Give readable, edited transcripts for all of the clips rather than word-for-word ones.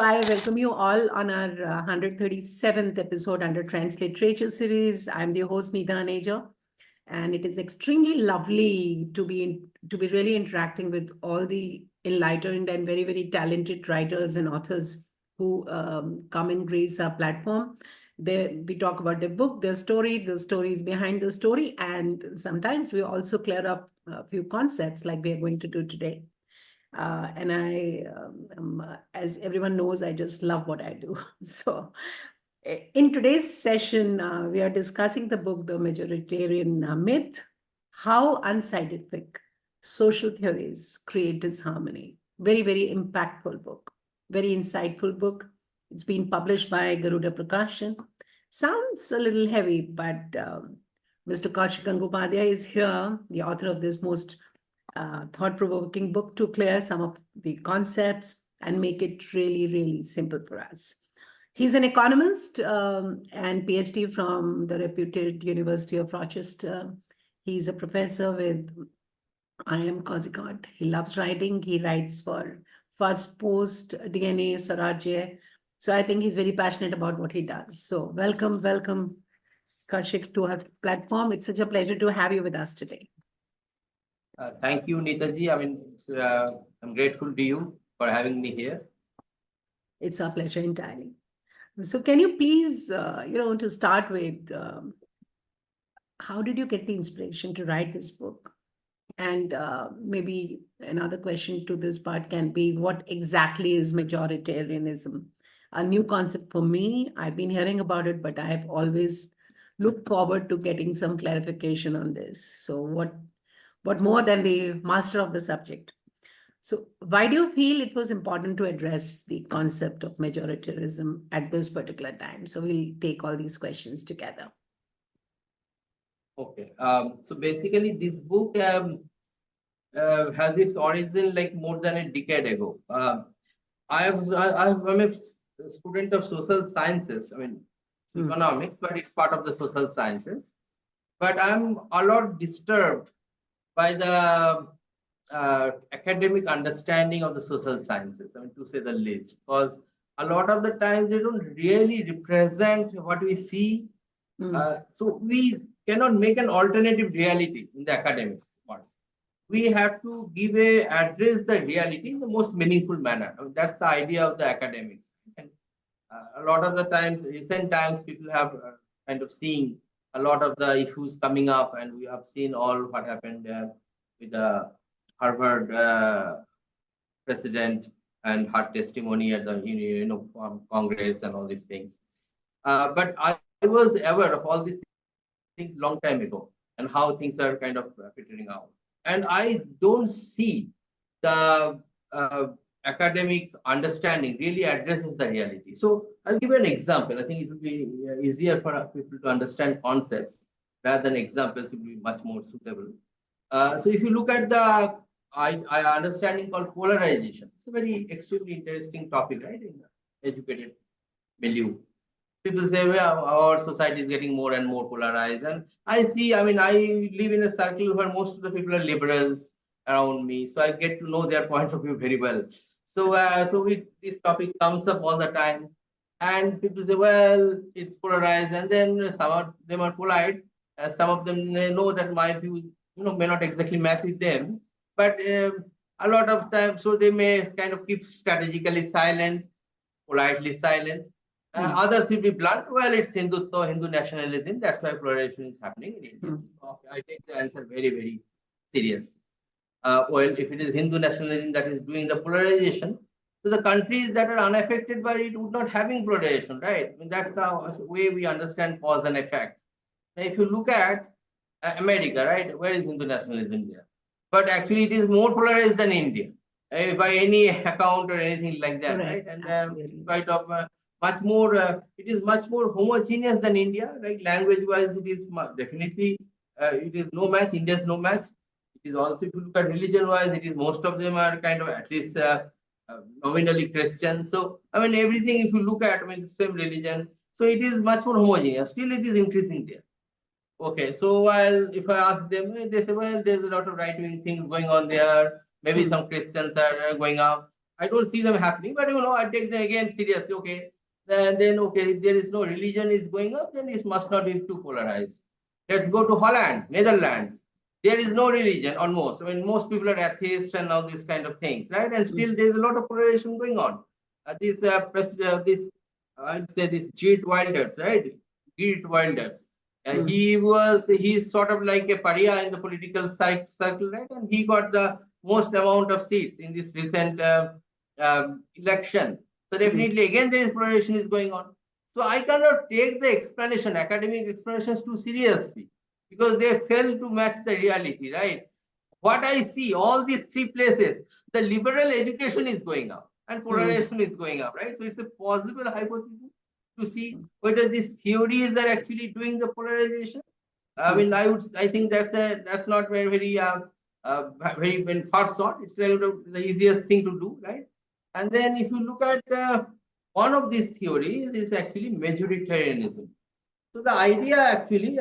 I welcome you all on our 137th episode under Translate Literature series. I'm the host Neeta Aneja, and it is extremely lovely to be really interacting with all the enlightened and very very talented writers and authors who come and grace our platform. We talk about their book, their story, the stories behind the story, and sometimes we also clear up a few concepts like we are going to do today. As everyone knows, I just love what I do. So, in today's session, we are discussing the book, The Majoritarian Myth, How Unscientific Social Theories Create Disharmony. Very, very impactful book, very insightful book. It's been published by Garuda Prakashan. Sounds a little heavy, but Mr. Kaushik Gangopadhyay is here, the author of this most thought-provoking book, to clear some of the concepts and make it really, really simple for us. He's an economist and PhD from the reputed University of Rochester. He's a professor with IIM Kozhikode. He loves writing. He writes for First Post, DNA, Swarajya. So I think he's very passionate about what he does. So welcome, Kaushik, to our platform. It's such a pleasure to have you with us today. Thank you, Neetaji. I'm grateful to you for having me here. It's our pleasure entirely. So can you please, to start with, how did you get the inspiration to write this book? And maybe another question to this part can be, what exactly is majoritarianism? A new concept for me. I've been hearing about it, but I've always looked forward to getting some clarification on this. So what more than the master of the subject? So why do you feel it was important to address the concept of majoritarianism at this particular time? So we'll take all these questions together. Okay. So basically, this book has its origin like more than a decade ago. I'm a student of social sciences. It's economics, but it's part of the social sciences. But I'm a lot disturbed by the academic understanding of the social sciences, to say the least, because a lot of the times they don't really represent what we see. So we cannot make an alternative reality in the academic part. We have to address the reality in the most meaningful manner. That's the idea of the academics. And a lot of the times, recent times, people have kind of seen a lot of the issues coming up, and we have seen all what happened with the Harvard president and her testimony at the Congress and all these things. But I was aware of all these things long time ago and how things are kind of petering out. And I don't see the academic understanding really addresses the reality. So I'll give you an example. I think it will be easier for people to understand concepts rather than examples. It will be much more suitable. So if you look at the understanding called polarization, it's a very extremely interesting topic, right? In the educated milieu, people say, well, our society is getting more and more polarized. And I live in a circle where most of the people are liberals around me, so I get to know their point of view very well. So, this topic comes up all the time, and people say, well, it's polarized, and then some of them are polite, some of them know that my view, may not exactly match with them, but a lot of times, so they may kind of keep strategically silent, politely silent. Others will be blunt. Well, it's Hindutva, Hindu nationalism. That's why polarization is happening in India. Okay, I take the answer very, very serious. Well, if it is Hindu nationalism that is doing the polarization, so the countries that are unaffected by it would not having polarization, right? That's the way we understand cause and effect. Now, if you look at America, right, where is Hindu nationalism there? But actually, it is more polarized than India, by any account or anything like that, right? And in spite of much more, it is much more homogeneous than India, right? Language-wise, it is definitely it is no match. India is no match. It is also, if you look at religion-wise, it is most of them are kind of at least nominally Christian. So everything. If you look at, same religion, so it is much more homogeneous. Still, it is increasing there. Okay, so if I ask them, they say, well, there's a lot of right-wing things going on there. Maybe some Christians are going up. I don't see them happening, but I take them again seriously. Okay, and then okay, if there is no religion is going up, then it must not be too polarized. Let's go to Holland, Netherlands. There is no religion almost. I mean, most people are atheists and all these kind of things, right? And still there is a lot of polarization going on. I'd say this Geert Wilders, right? Geert Wilders. He's sort of like a pariah in the political circle, right? And he got the most amount of seats in this recent election. So definitely, again, the exploration is going on. So I cannot take the explanation, academic explanations too seriously because they fail to match the reality, right? What I see, all these three places, the liberal education is going up and polarization is going up, right? So it's a possible hypothesis to see whether these theories are actually doing the polarization. I mean, I think that's not very very far sought. It's the easiest thing to do, right? And then if you look at one of these theories is actually majoritarianism. So the idea actually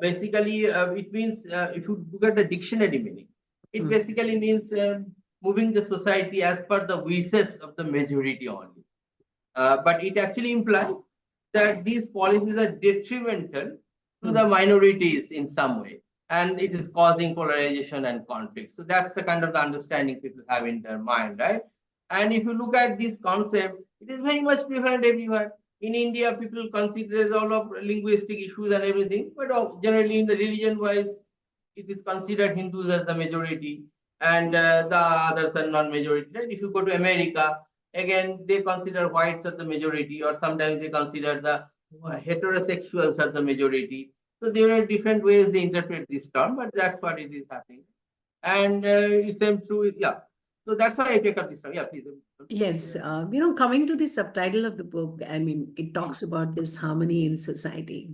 basically it means if you look at the dictionary meaning, it basically means moving the society as per the wishes of the majority only. But it actually implies that these policies are detrimental to the minorities in some way, and it is causing polarization and conflict. So that's the kind of the understanding people have in their mind, right? And if you look at this concept, it is very much prevalent everywhere. In India, people consider there's all of linguistic issues and everything, but generally in the religion-wise, it is considered Hindus as the majority and the others are non-majority. Right? If you go to America, again, they consider whites as the majority, or sometimes they consider the heterosexuals as the majority. So there are different ways they interpret this term, but that's what it is happening. And same true, yeah. So that's why I take up this term. Yeah, please. Yes, coming to the subtitle of the book, I mean, it talks about this harmony in society.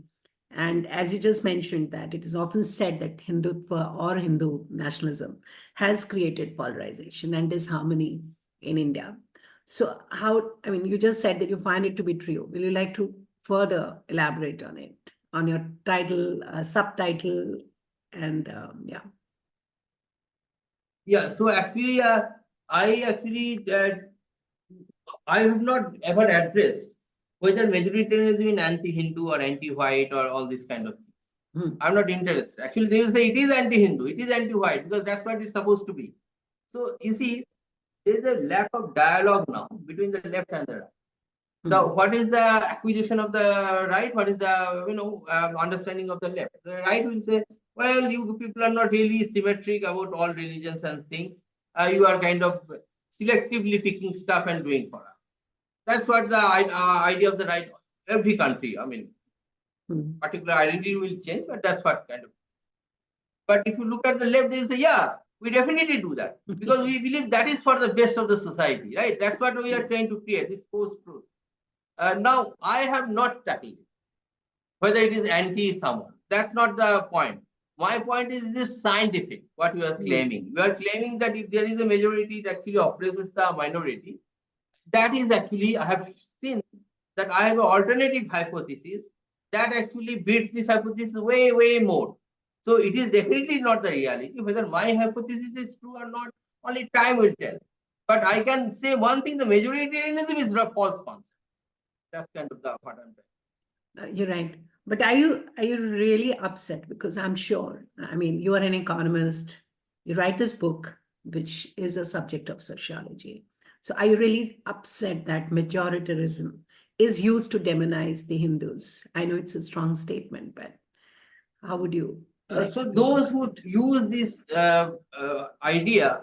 And as you just mentioned, that it is often said that Hindutva or Hindu nationalism has created polarization and disharmony in India. So I mean, you just said that you find it to be true. Will you like to further elaborate on it, on your title, subtitle, and yeah. Yeah, so actually, I have not ever addressed whether majoritarianism is anti-Hindu or anti-white or all these kind of things. I'm not interested. Actually, they will say it is anti-Hindu, it is anti-white, because that's what it's supposed to be. So you see, there is a lack of dialogue now between the left and the right. So what is the acquisition of the right? What is the understanding of the left? The right will say, well, you people are not really symmetric about all religions and things. You are kind of selectively picking stuff and doing for us. That's what the idea of the right. Every country, I mean, particular identity will change, but that's what kind of. But if you look at the left, they will say, yeah, we definitely do that because we believe that is for the best of the society, right? That's what we are trying to create, this post-truth. Now, I have not tackled it, whether it is anti someone. That's not the point. My point is this scientific, what you are claiming. You are claiming that if there is a majority, it actually oppresses the minority. That is actually, I have seen that I have an alternative hypothesis that actually beats this hypothesis way, way more. So it is definitely not the reality. Whether my hypothesis is true or not, only time will tell. But I can say one thing, the majoritarianism is a false concept. That's kind of the what I'm saying. You're right. But are you really upset? Because I'm sure, I mean, you are an economist, you write this book, which is a subject of sociology. So are you really upset that majoritarianism is used to demonize the Hindus? I know it's a strong statement, but how would you? So those who use this idea,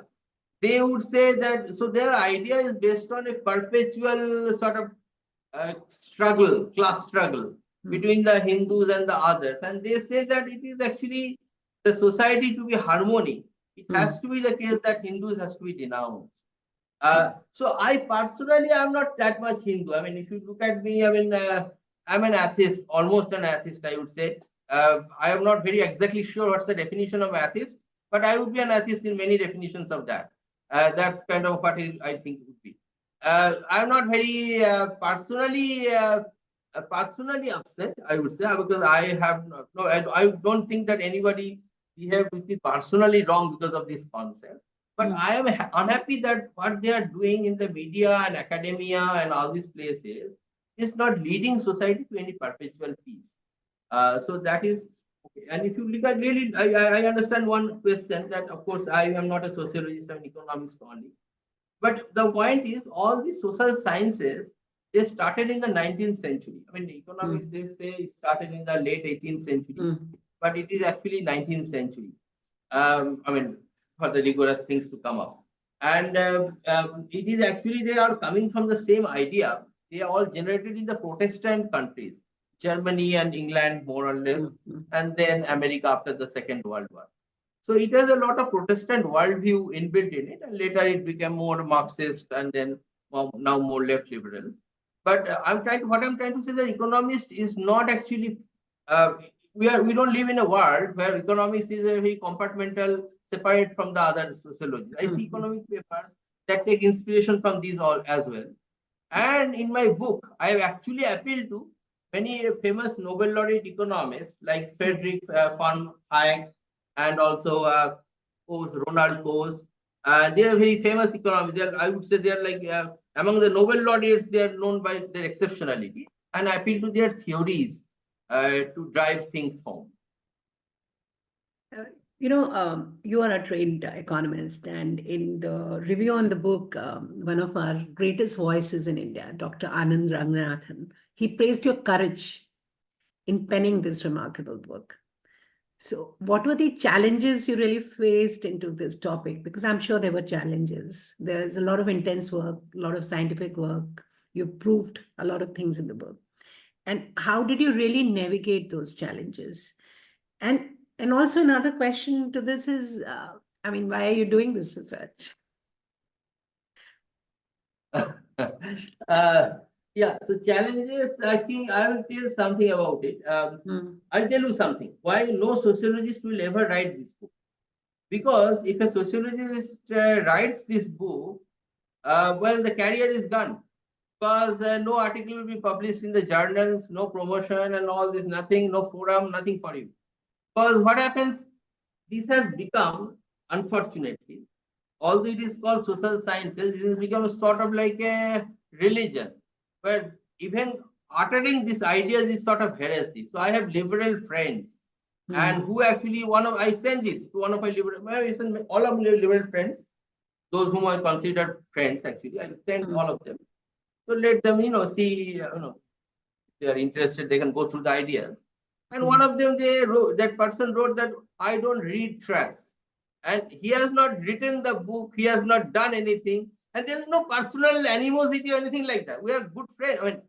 they would say that, so their idea is based on a perpetual sort of struggle, class struggle between the Hindus and the others. And they say that it is actually the society to be harmony. It has to be the case that Hindus has to be denounced. So I personally am not that much Hindu. I mean, if you look at me, I mean, I'm an atheist, almost an atheist, I would say. I am not very exactly sure what's the definition of atheist, but I would be an atheist in many definitions of that. That's kind of what I think it would be. I'm not very personally upset, I would say, because I have I don't think that anybody behaved with me personally wrong because of this concept. But Mm. I am unhappy that what they are doing in the media and academia and all these places is not leading society to any perpetual peace. So that is okay. And if you look at really, I understand one question that, of course, I am not a sociologist, I'm an economist only. But the point is, all the social sciences, they started in the 19th century. I mean, economics, Mm. they say it started in the late 18th century, Mm. but it is actually 19th century. I mean, for the rigorous things to come up. And it is actually, they are coming from the same idea. They are all generated in the Protestant countries, Germany and England, more or less, Mm. Mm. and then America after the Second World War. So it has a lot of Protestant worldview inbuilt in it, and later it became more Marxist and then now more left liberal. But what I'm trying to say that economist is not actually, uh, we don't live in a world where economics is a very compartmental, separate from the other sociologies. I see Mm. economic papers that take inspiration from these all as well. And in my book, I have actually appealed to many famous Nobel laureate economists like Mm. Friedrich von Hayek and also Ronald Coase. They are very famous economists. I would say they are like among the Nobel laureates, they are known by their exceptionality. And I appeal to their theories to drive things home. Uh, you are a trained economist, and in the review on the book, one of our greatest voices in India, Dr. Anand Ranganathan, he praised your courage in penning this remarkable book. So, what were the challenges you really faced into this topic? Because I'm sure there were challenges. There's a lot of intense work, a lot of scientific work. You've proved a lot of things in the book. And how did you really navigate those challenges? And also another question to this is, I mean, why are you doing this research? uh, yeah, so challenges, I think I will tell something about it. Mm. I'll tell you something. Why no sociologist will ever write this book? Because if a sociologist writes this book, well, the career is gone. Because no article will be published in the journals, no promotion and all this, nothing, no forum, nothing for you. Because what happens, this has become, unfortunately, although it is called social sciences, it has become sort of like a religion, where even uttering these ideas is sort of heresy. So I have Yes. liberal friends, and Mm. who actually I send this to one of my liberal, all of my liberal friends, those whom I consider friends actually, I send Mm. all of them. So let them, see, if they are interested, they can go through the ideas. And one Mm. of them, that person wrote that I don't read trash. And he has not written the book, he has not done anything. And there is no personal animosity or anything like that. We are good friends. I mean,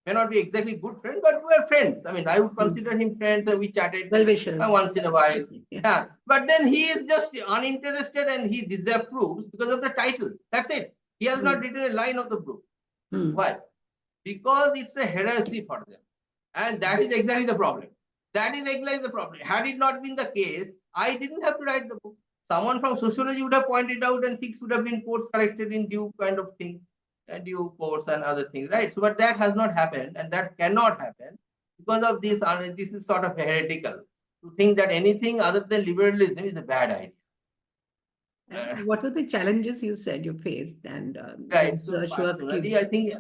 may not be exactly good friends, but we are friends. I mean, I would Mm. consider him friends and we chatted Well wishers. once in a while. Yeah. Yeah. But then he is just uninterested and he disapproves because of the title. That's it. He has not Mm. written a line of the book. Mm. Why? Because it's a heresy for them. And that is exactly the problem. That is exactly the problem. Had it not been the case, I didn't have to write the book. Someone from sociology would have pointed out and things would have been course corrected in due kind of thing, and due course and other things, right? So, but that has not happened and that cannot happen because of this. This is sort of heretical to think that anything other than liberalism is a bad idea. And what were the challenges you said you faced and the Right. So, research work you? personally, I think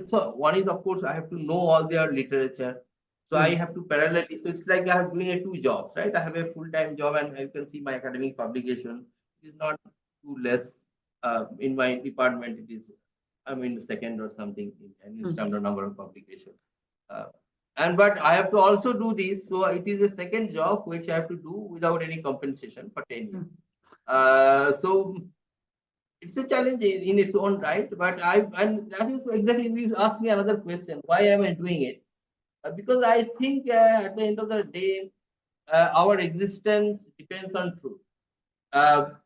so one is, of course, I have to know all their literature. So I Mm. have to parallelly. So it's like I am doing a two jobs, right? I have a full-time job and you can see my academic publication. It is not too less. In my department, it is, I mean, second or something in Mm. standard number of publication. Uh, but I have to also do this. So it is a second job which I have to do without any compensation for 10 years. Mm. So it's a challenge in its own right. But and that is exactly, you asked me another question. Why am I doing it? Because I think at the end of the day, our existence depends on truth.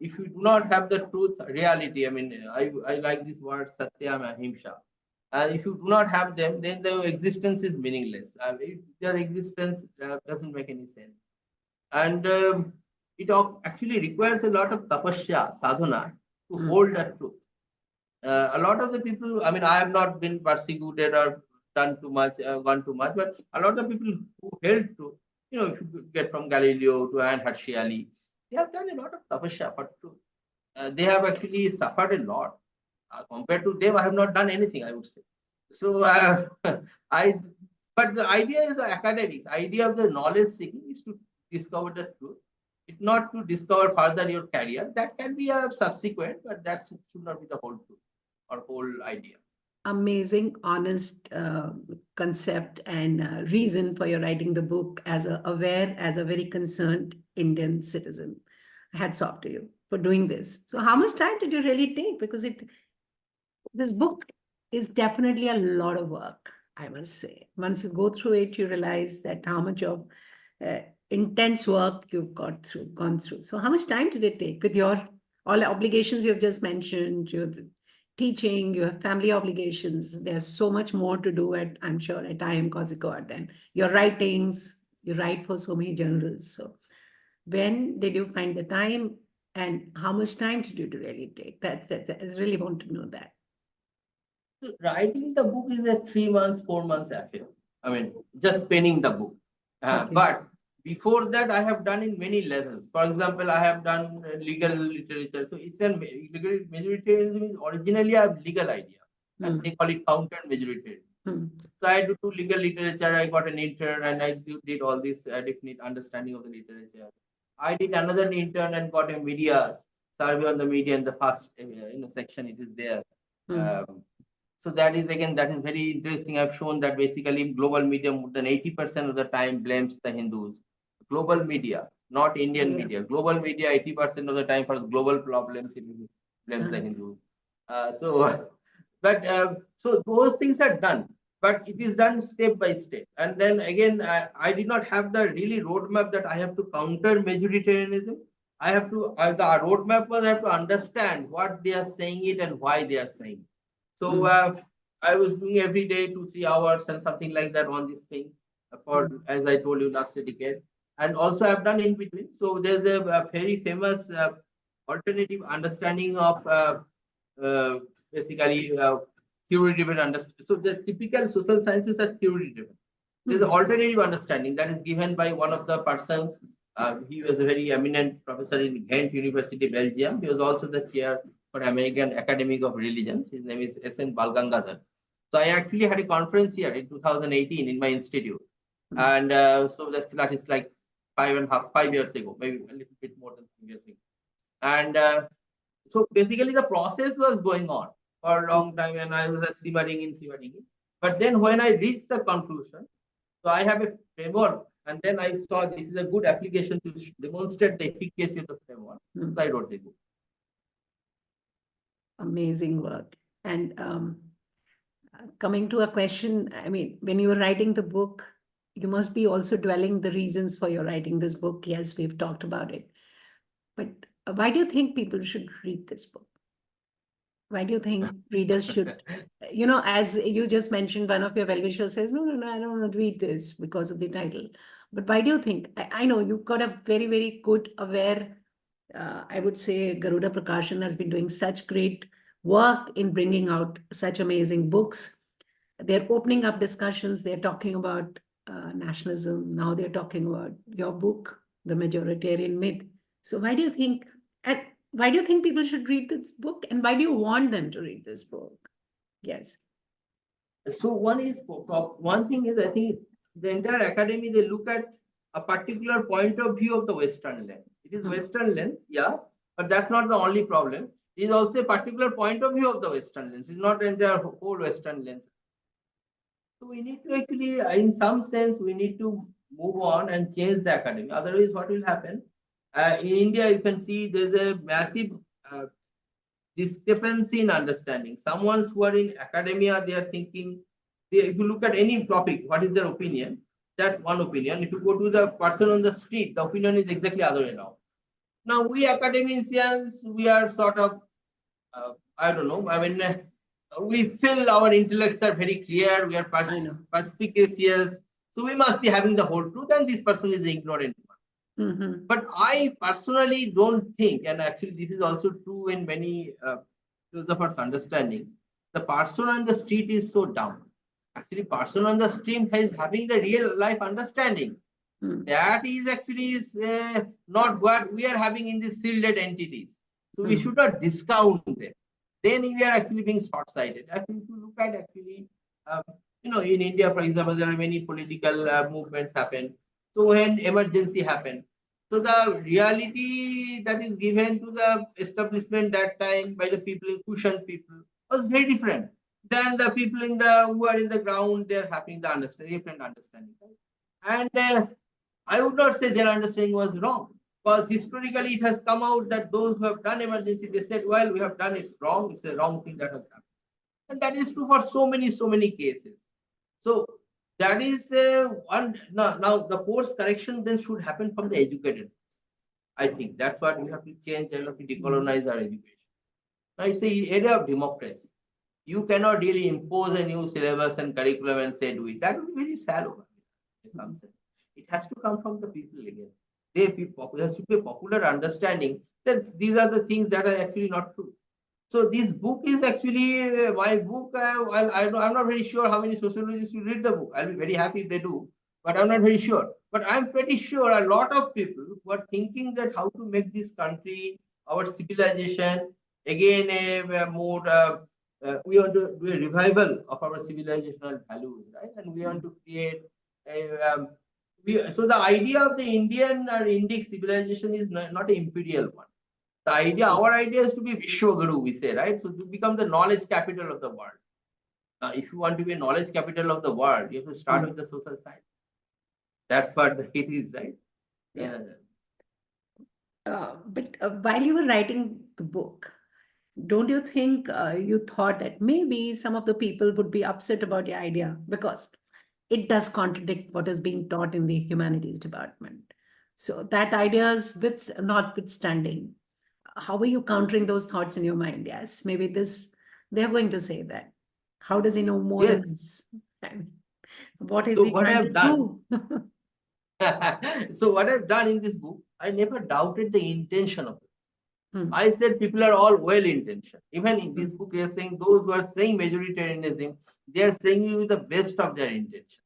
If you do not have the truth, reality, I mean, I like this word Satya and Ahimsa. If you do not have them, then the existence is meaningless. Their existence doesn't make any sense. And it actually requires a lot of tapasya, sadhana, to Mm. hold that truth. A lot of the people, I mean, I have not been persecuted or done too much, gone too much, but a lot of people who held to, if you get from Galileo to Anne Harshiali, they have done a lot of tapasya for truth. they have actually suffered a lot. Compared to them, I have not done anything, I would say. So I, but the idea is the academics. Idea of the knowledge seeking is to discover the truth. It's not to discover further your career. That can be a subsequent, but that should not be the whole truth or whole idea. Amazing, honest concept and reason for your writing the book as a very concerned Indian citizen. Hats off to you for doing this. So, how much time did you really take? Because this book is definitely a lot of work, I must say. Once you go through it, you realize that how much of uh, intense work you've gone through. So, how much time did it take with your all the obligations you've just mentioned? Your teaching, you have family obligations. There's so much more to do at, I'm sure, at IIM Kozhikode, and your writings. You write for so many journals. So, when did you find the time, and how much time did you really take? That I really want to know that. So writing the book is a 3 months, 4 months affair. I mean, just penning the book. Okay. But before that, I have done in many levels. For example, I have done legal literature. So it's a legal majoritarianism is originally a legal idea, and they call it counter majoritarian. So I had to do legal literature. I got an intern, and I did all this definite understanding of the literature. I did another intern and got a media survey on the media in the first section. It is there. So that is again, that is very interesting. I've shown that basically global media more than 80% of the time blames the Hindus. Global media, not Indian Yeah. media. Global media 80% of the time for global problems it blames the Hindus. So those things are done, but it is done step by step. And then again, I did not have the really roadmap that I have to counter majoritarianism. I have to the roadmap was I have to understand what they are saying it and why they are saying. So I was doing every day 2-3 hours and something like that on this thing for, as I told you, last decade. And also I've done in between. So there's a very famous alternative understanding of basically theory-driven understanding. So the typical social sciences are theory-driven. There's an alternative understanding that is given by one of the persons. He was a very eminent professor in Ghent University, Belgium. He was also the chair for American Academy of Religions. His name is S.N. Balgangadhar. So I actually had a conference here in 2018 in my institute. And so that is like 5 years ago, maybe a little bit more than 5 years ago. And so basically the process was going on for a long time, and I was simmering in. But then when I reached the conclusion, so I have a framework, and then I saw this is a good application to demonstrate the efficacy of the framework. So I wrote the book. Amazing work. And coming to a question, I mean, when you were writing the book, you must be also dwelling the reasons for your writing this book. Yes, we've talked about it. But why do you think people should read this book? Why do you think readers should, as you just mentioned, one of your well-wishers says, no, I don't want to read this because of the title. But why do you think? I know you've got a very, very good, aware, I would say Garuda Prakashan has been doing such great work in bringing out such amazing books. They're opening up discussions. They're talking about nationalism. Now they're talking about your book, The Majoritarian Myth. So why do you think, why do you think people should read this book, and why do you want them to read this book? Yes. So one thing is, I think the entire academy, they look at a particular point of view of the Western lens. It is Western lens, yeah, but that's not the only problem. It is also a particular point of view of the Western lens. It's not the entire whole Western lens. So we need to actually, in some sense, we need to move on and change the academy. Otherwise, what will happen? In India, you can see there's a massive discrepancy in understanding. Someone who are in academia, they are thinking, if you look at any topic, what is their opinion? That's one opinion. If you go to the person on the street, the opinion is exactly other way around. Now, we academicians, we are sort of, I don't know, I mean, we feel our intellects are very clear, we are perspicacious, so we must be having the whole truth, and this person is ignorant. But I personally don't think, and actually this is also true in many philosophers' understanding, the person on the street is so dumb. Actually, person on the street is having the real life understanding. That is actually not what we are having in these shielded entities. So we should not discount them. Then we are actually being short-sighted. I think if you look at actually, in India, for example, there are many political movements happen. So when emergency happened, so the reality that is given to the establishment that time by the people, cushion people, was very different than the people who are in the ground. They are having the different understanding. Right? And I would not say their understanding was wrong, because historically it has come out that those who have done emergency, they said, well, we have done it's wrong, it's a wrong thing that has done. And that is true for so many cases. So that is one. Now the course correction then should happen from the educated. I think that's what we have to change and have to decolonize our education. Now it's the area of democracy. You cannot really impose a new syllabus and curriculum and say do it. That would be very shallow in some sense. It has to come from the people again. There has to be a popular understanding that these are the things that are actually not true. So this book is actually my book. I'm not very sure how many sociologists will read the book. I'll be very happy if they do, but I'm not very sure. But I'm pretty sure a lot of people who are thinking that how to make this country, our civilization, again we want to do a revival of our civilizational values, right? And we want to create a so the idea of the Indian or Indic civilization is not an imperial one. The idea, our idea is to be Vishwaguru, we say, right? So to become the knowledge capital of the world. If you want to be a knowledge capital of the world, you have to start with the social science. That's what it is, right? Yeah. But while you were writing the book, don't you think you thought that maybe some of the people would be upset about your idea because it does contradict what is being taught in the humanities department? So that idea is notwithstanding, how are you countering those thoughts in your mind? Yes, maybe they're going to say that. How does he know more Yes. than us? What is So he what trying I've to done, prove? so what I've done in this book, I never doubted the intention of it. Hmm. I said people are all well intentioned. Even in this book, they are saying those who are saying majoritarianism, they are saying it with the best of their intention.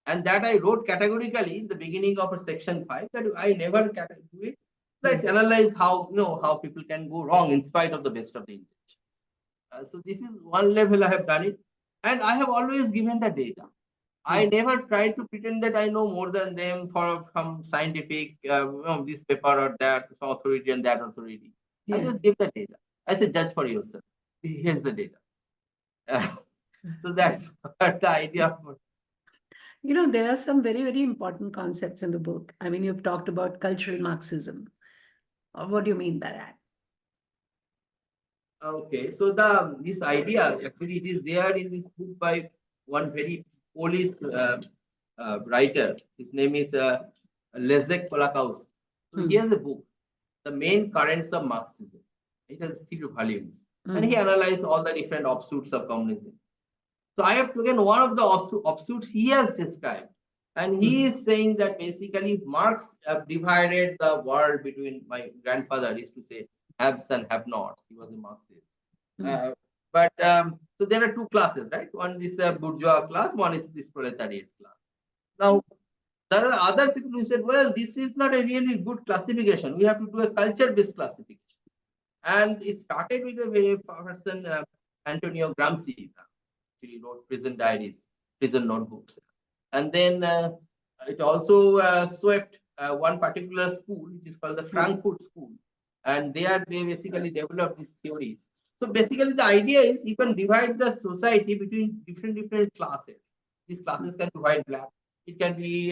And that I wrote categorically in the beginning of a section 5 that I never do it. Let's analyze how people can go wrong in spite of the best of the intentions. So this is one level I have done it, and I have always given the data. I never tried to pretend that I know more than them from scientific, this paper or that authority and that authority. I just give the data. I say, judge for yourself. Here's the data. So that's what the idea of. There are some very, very important concepts in the book. I mean, you've talked about cultural Marxism. What do you mean by that? Okay, so this idea actually it is there in this book by one very Polish writer. His name is Leszek Kolakowski. So he has a book, The Main Currents of Marxism. It has 3 volumes, and he analyzed all the different offshoots of communism. So I have taken one of the offshoots he has described, and he is saying that basically Marx divided the world between, my grandfather used to say, haves and have-nots. He was a Marxist. But so there are 2 classes, right? One is a bourgeois class, one is this proletariat class. Now, there are other people who said, well, this is not a really good classification. We have to do a culture-based classification. And it started with a person, Antonio Gramsci. He wrote Prison Diaries, Prison Notebooks. And then it also swept one particular school, which is called the Frankfurt School. And they basically developed these theories. So basically the idea is you can divide the society between different classes. These classes can be white, black. It can be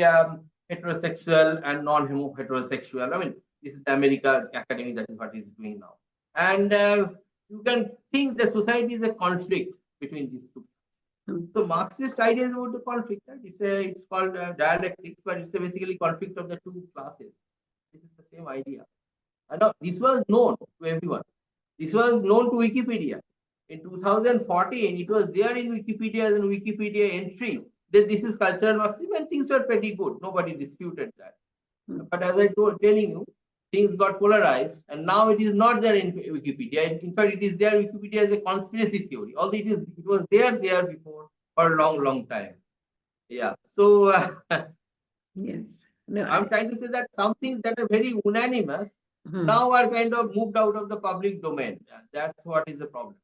heterosexual and non-heterosexual. I mean, this is the American academy, that is what is doing now. And you can think that society is a conflict between these 2. So Marxist idea is about the conflict. Right? It's called dialectics, but it's basically conflict of the 2 classes. This is the same idea. And now this was known to everyone. This was known to Wikipedia. In 2014, it was there in Wikipedia as a Wikipedia entry that this is cultural Marxism, and things were pretty good. Nobody disputed that. But as I was telling you, things got polarized, and now it is not there in Wikipedia. In fact, it is there in Wikipedia as a conspiracy theory. Although it was there before for a long time. Yeah. So yes. No, I'm trying to say that some things that are very unanimous now are kind of moved out of the public domain. That's what is the problem.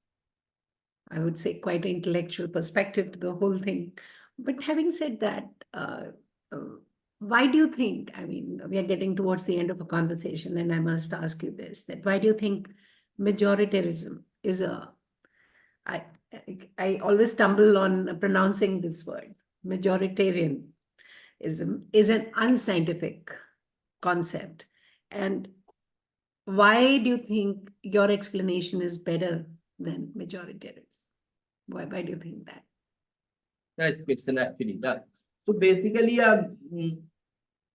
I would say quite an intellectual perspective to the whole thing. But having said that, uh, why do you think, I mean, we are getting towards the end of a conversation, and I must ask you this, that why do you think majoritarianism is I, I always stumble on pronouncing this word, majoritarianism is an unscientific concept. And why do you think your explanation is better than majoritarianism? Why do you think that? Nice question, actually. Yeah. So basically,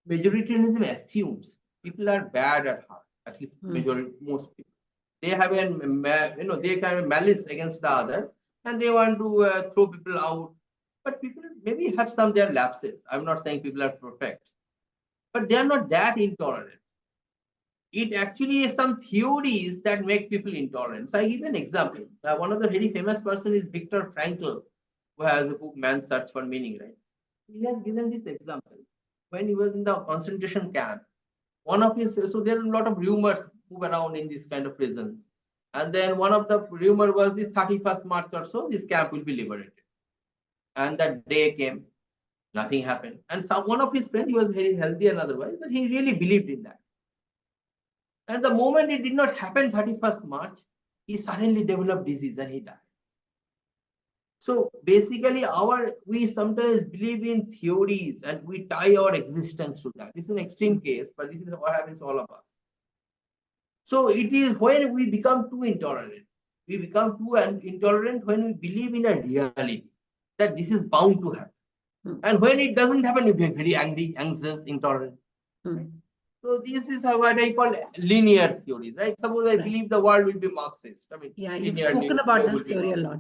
majoritarianism assumes people are bad at heart, at least majority, most people. They have they kind of malice against the others, and they want to throw people out. But people maybe have some their lapses. I'm not saying people are perfect, but they are not that intolerant. It actually is some theories that make people intolerant. So I give an example. One of the very famous person is Viktor Frankl, who has a book Man's Search for Meaning, right? He has given this example. When he was in the concentration camp, one of his, so there are a lot of rumors move around in these kind of prisons. And then one of the rumor was this 31st March or so, this camp will be liberated. And that day came, nothing happened. And one of his friends, he was very healthy and otherwise, but he really believed in that. And the moment it did not happen 31st March, he suddenly developed disease and he died. So basically, we sometimes believe in theories and we tie our existence to that. This is an extreme case, but this is what happens to all of us. So it is when we become too intolerant. We become too intolerant when we believe in a reality that this is bound to happen. And when it doesn't happen, we get very angry, anxious, intolerant. Right? So this is what I call linear theories, right? Suppose I believe the world will be Marxist. I mean, yeah, you've spoken about this theory a lot.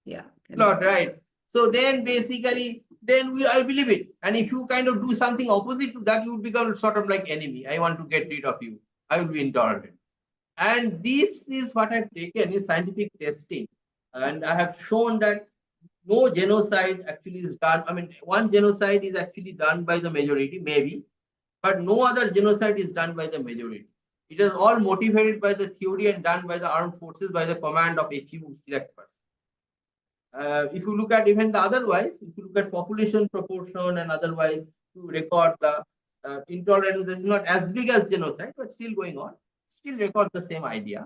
Yeah. Lot, right. So then basically, I believe it. And if you kind of do something opposite to that, you would become sort of like enemy. I want to get rid of you. I will be intolerant. And this is what I've taken in scientific testing. And I have shown that no genocide actually is done. I mean, one genocide is actually done by the majority, maybe, but no other genocide is done by the majority. It is all motivated by the theory and done by the armed forces, by the command of a few select persons. If you look at even the otherwise, if you look at population proportion and otherwise, to record the intolerance is not as big as genocide, but still going on, still record the same idea.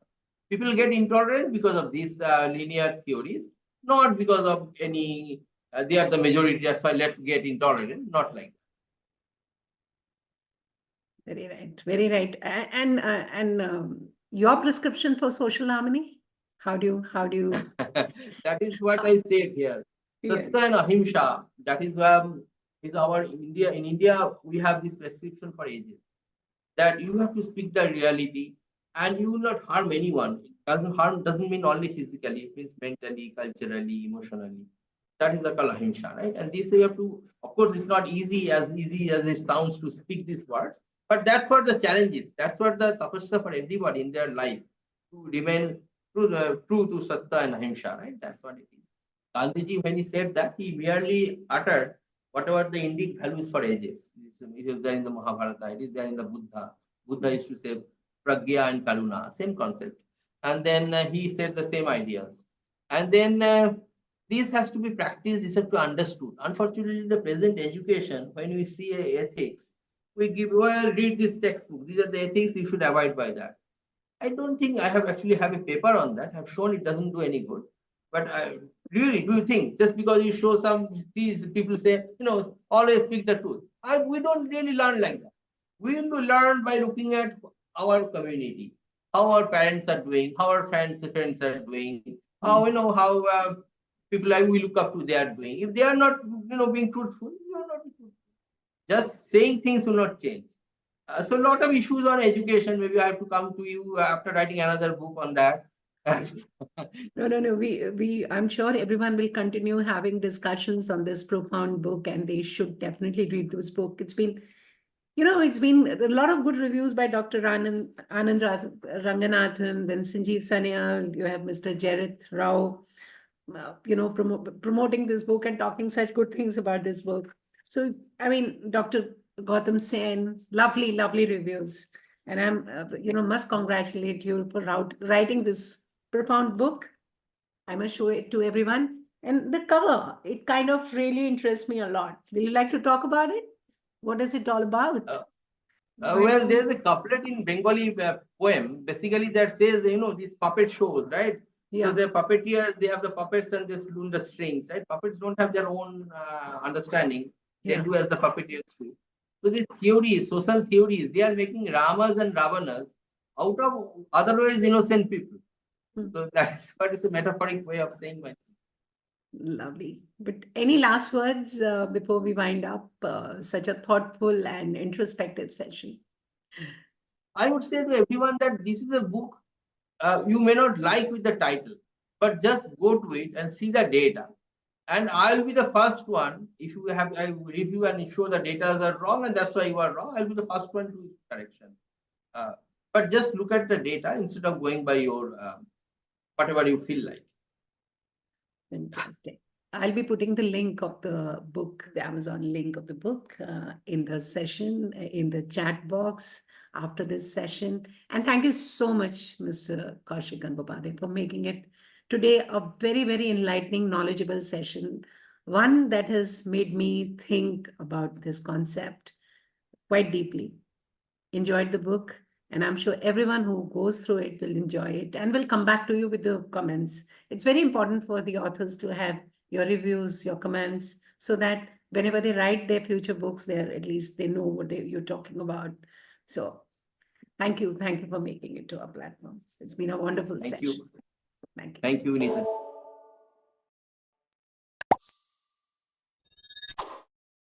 People get intolerant because of these linear theories, not because of any, they are the majority, that's why let's get intolerant, not like that. Very right, very right. And your prescription for social harmony? How do you that is what I said here. Yes. Satya and Ahimsa, that is our India. In India, we have this prescription for ages that you have to speak the reality and you will not harm anyone. Doesn't mean only physically, it means mentally, culturally, emotionally. That is the Ahimsa, right? And this we have to, of course, it's not easy as it sounds to speak these words, but that's what the challenge is. That's what the tapasya for everybody in their life, to remain true to Satya and Ahimsa, right? That's what it is. Gandhiji, when he said that, he merely uttered whatever the Indic values for ages. It is there in the Mahabharata, it is there in the Buddha. Buddha used to say Pragya and Karuna, same concept. And then he said the same ideas. And then this has to be practiced, this has to be understood. Unfortunately, the present education, when we see ethics, we give, well, read this textbook. These are the ethics, you should abide by that. I don't think I have actually have a paper on that. I've shown it doesn't do any good. But really, do you think just because you show these people say, always speak the truth? We don't really learn like that. We need to learn by looking at our community, how our parents are doing, how our friends are doing, how people like we look up to they are doing. If they are not, being truthful, we are not truthful. Just saying things will not change. So a lot of issues on education. Maybe I have to come to you after writing another book on that. No. I'm sure everyone will continue having discussions on this profound book, and they should definitely read this book. It's been a lot of good reviews by Dr. Anand Ranganathan, then Sanjeev Sanyal. You have Mr. Jarith Rao, promoting this book and talking such good things about this book. So, I mean, Dr. Gautam Sen, lovely reviews. And must congratulate you for writing this profound book. I must show it to everyone. And the cover, it kind of really interests me a lot. Will you like to talk about it? What is it all about? Uh, Why well, don't- there's a couplet in Bengali poem, basically that says, these puppet shows, right? So Yeah, the puppeteers, they have the puppets and they spoon the strings, right? Puppets don't have their own understanding. They yeah. do as the puppeteers do. So these theories, social theories, they are making Ramas and Ravanas out of otherwise innocent people. Hmm. So that's what is a metaphoric way of saying my. Lovely. But any last words before we wind up such a thoughtful and introspective session? I would say to everyone that this is a book you may not like with the title, but just go to it and see the data. And I'll be the first one, if you have I review and show the data are wrong and that's why you are wrong, I'll be the first one to correction. But just look at the data instead of going by your whatever you feel like. Fantastic. I'll be putting the link of the book, the Amazon link of the book, in the session, in the chat box after this session. And thank you so much, Mr. Kaushik Gangopade, for making it today a very, very enlightening, knowledgeable session. One that has made me think about this concept quite deeply. Enjoyed the book, and I'm sure everyone who goes through it will enjoy it and will come back to you with the comments. It's very important for the authors to have your reviews, your comments, so that whenever they write their future books, they're at least they know what you're talking about. So thank you for making it to our platform. It's been a wonderful Thank session. you. Thank you. Thank you, Neeta.